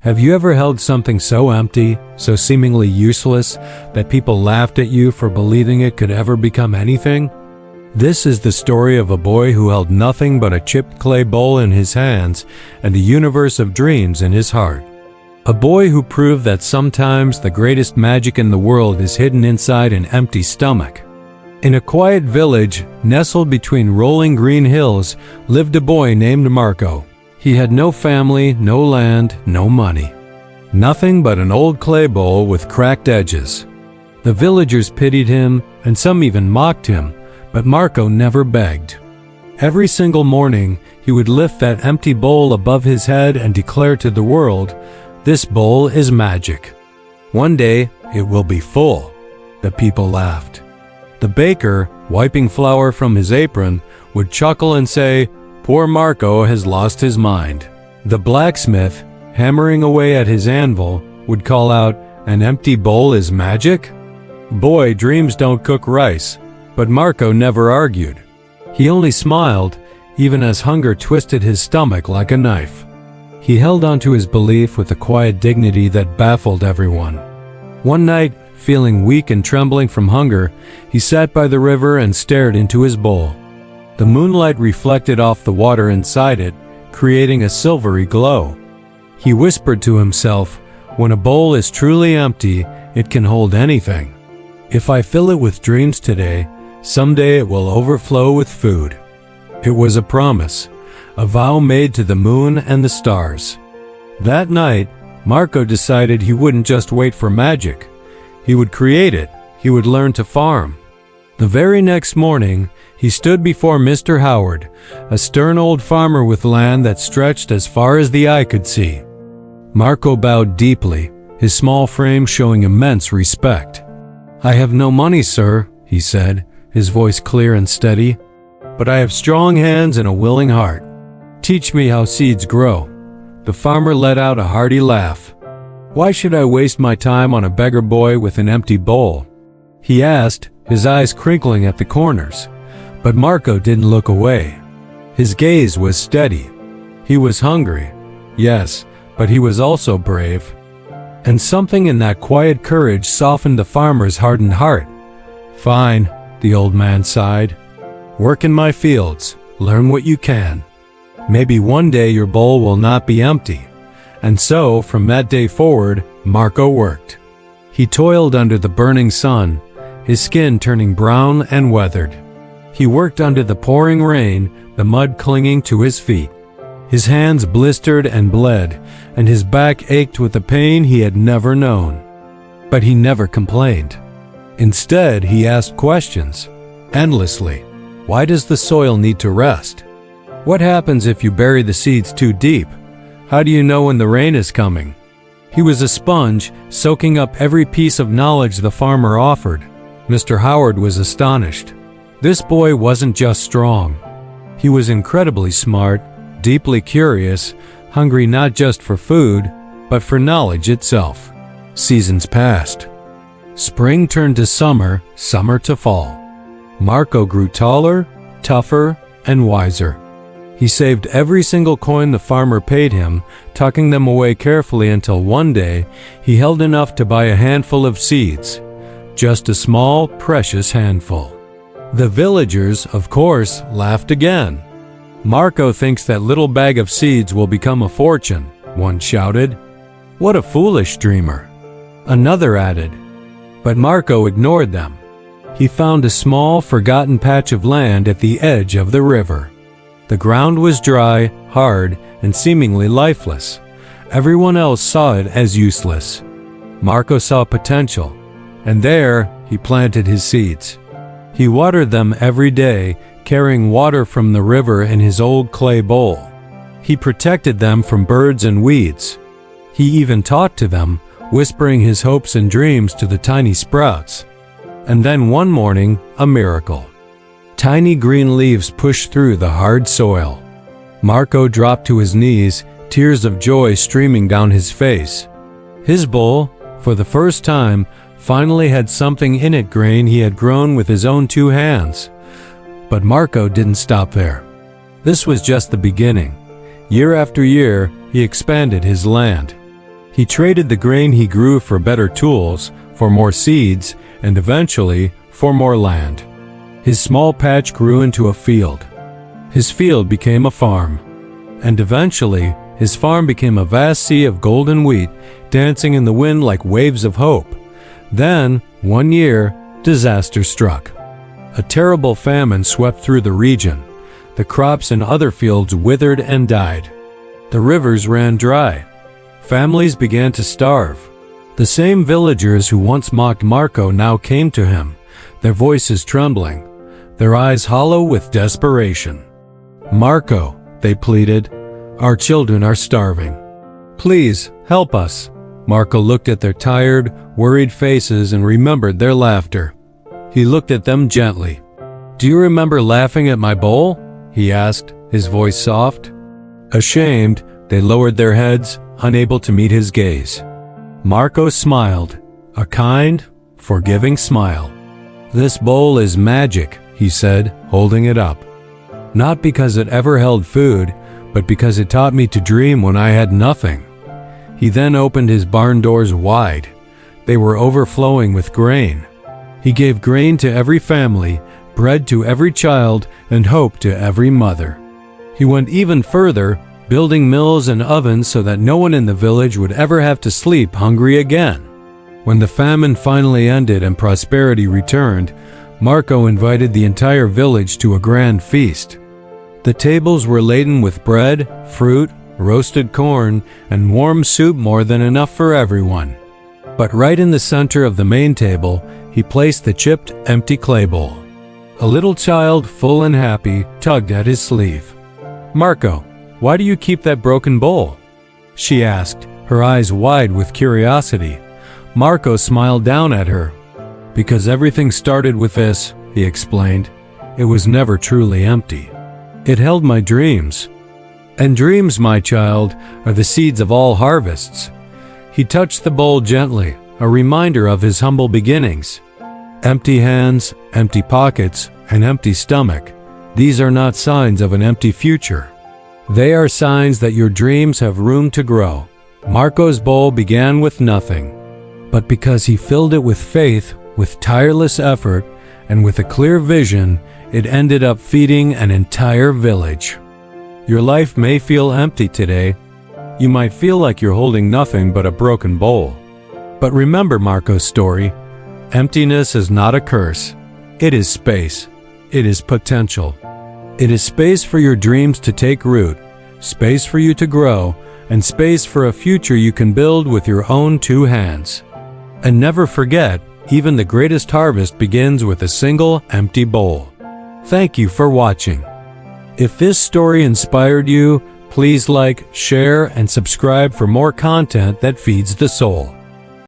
Have you ever held something so empty, so seemingly useless, that people laughed at you for believing it could ever become anything? This is the story of a boy who held nothing but a chipped clay bowl in his hands and a universe of dreams in his heart. A boy who proved that sometimes the greatest magic in the world is hidden inside an empty stomach. In a quiet village, nestled between rolling green hills, lived a boy named Marco. He had no family, no land, no money. Nothing but an old clay bowl with cracked edges. The villagers pitied him, and some even mocked him, but Marco never begged. Every single morning, he would lift that empty bowl above his head and declare to the world, "This bowl is magic. One day, it will be full." The people laughed. The baker, wiping flour from his apron, would chuckle and say, "Poor Marco has lost his mind." The blacksmith, hammering away at his anvil, would call out, "An empty bowl is magic?" Boy, dreams don't cook rice, but Marco never argued. He only smiled, even as hunger twisted his stomach like a knife. He held on to his belief with a quiet dignity that baffled everyone. One night, feeling weak and trembling from hunger, he sat by the river and stared into his bowl. The moonlight reflected off the water inside it, creating a silvery glow. He whispered to himself, "When a bowl is truly empty, it can hold anything. If I fill it with dreams today, someday it will overflow with food." It was a promise, a vow made to the moon and the stars. That night, Marco decided he wouldn't just wait for magic. He would create it. He would learn to farm. The very next morning, he stood before Mr. Howard, a stern old farmer with land that stretched as far as the eye could see. Marco bowed deeply, his small frame showing immense respect. "I have no money, sir," he said, his voice clear and steady, "but I have strong hands and a willing heart. Teach me how seeds grow." The farmer let out a hearty laugh. "Why should I waste my time on a beggar boy with an empty bowl?" he asked, his eyes crinkling at the corners. But Marco didn't look away. His gaze was steady. He was hungry, yes, but he was also brave. And something in that quiet courage softened the farmer's hardened heart. "Fine," the old man sighed. "Work in my fields, learn what you can. Maybe one day your bowl will not be empty." And so, from that day forward, Marco worked. He toiled under the burning sun, his skin turning brown and weathered. He worked under the pouring rain, the mud clinging to his feet. His hands blistered and bled, and his back ached with a pain he had never known. But he never complained. Instead, he asked questions, endlessly. Why does the soil need to rest? What happens if you bury the seeds too deep? How do you know when the rain is coming? He was a sponge, soaking up every piece of knowledge the farmer offered. Mr. Howard was astonished. This boy wasn't just strong. He was incredibly smart, deeply curious, hungry not just for food, but for knowledge itself. Seasons passed. Spring turned to summer, summer to fall. Marco grew taller, tougher, and wiser. He saved every single coin the farmer paid him, tucking them away carefully until one day he held enough to buy a handful of seeds. Just a small, precious handful. The villagers, of course, laughed again. "Marco thinks that little bag of seeds will become a fortune," one shouted. "What a foolish dreamer," another added. But Marco ignored them. He found a small, forgotten patch of land at the edge of the river. The ground was dry, hard, and seemingly lifeless. Everyone else saw it as useless. Marco saw potential, and there he planted his seeds. He watered them every day, carrying water from the river in his old clay bowl. He protected them from birds and weeds. He even talked to them, whispering his hopes and dreams to the tiny sprouts. And then one morning, a miracle. Tiny green leaves pushed through the hard soil. Marco dropped to his knees, tears of joy streaming down his face. His bowl, for the first time, finally had something in it grain he had grown with his own two hands. But Marco didn't stop there. This was just the beginning. Year after year, he expanded his land. He traded the grain he grew for better tools, for more seeds, and eventually, for more land. His small patch grew into a field. His field became a farm. And eventually, his farm became a vast sea of golden wheat, dancing in the wind like waves of hope. Then, one year, disaster struck. A terrible famine swept through the region. The crops in other fields withered and died. The rivers ran dry. Families began to starve. The same villagers who once mocked Marco now came to him, their voices trembling, their eyes hollow with desperation. "Marco," they pleaded, "our children are starving. Please, help us." Marco looked at their tired, worried faces and remembered their laughter. He looked at them gently. "Do you remember laughing at my bowl?" he asked, his voice soft. Ashamed, they lowered their heads, unable to meet his gaze. Marco smiled, a kind, forgiving smile. "This bowl is magic," he said, holding it up. "Not because it ever held food, but because it taught me to dream when I had nothing." He then opened his barn doors wide. They were overflowing with grain. He gave grain to every family, bread to every child, and hope to every mother. He went even further, building mills and ovens so that no one in the village would ever have to sleep hungry again. When the famine finally ended and prosperity returned, Marco invited the entire village to a grand feast. The tables were laden with bread, fruit, roasted corn, and warm soup, more than enough for everyone. But right in the center of the main table, he placed the chipped, empty clay bowl. A little child, full and happy, tugged at his sleeve. "Marco, why do you keep that broken bowl?" she asked, her eyes wide with curiosity. Marco smiled down at her. "Because everything started with this," he explained. "It was never truly empty. It held my dreams. And dreams, my child, are the seeds of all harvests." He touched the bowl gently, a reminder of his humble beginnings. Empty hands, empty pockets, an empty stomach. These are not signs of an empty future. They are signs that your dreams have room to grow. Marco's bowl began with nothing, but because he filled it with faith, with tireless effort, and with a clear vision, it ended up feeding an entire village. Your life may feel empty today. You might feel like you're holding nothing but a broken bowl. But remember Marco's story. Emptiness is not a curse. It is space. It is potential. It is space for your dreams to take root, space for you to grow, and space for a future you can build with your own two hands. And never forget, even the greatest harvest begins with a single empty bowl. Thank you for watching. If this story inspired you, please like, share, and subscribe for more content that feeds the soul.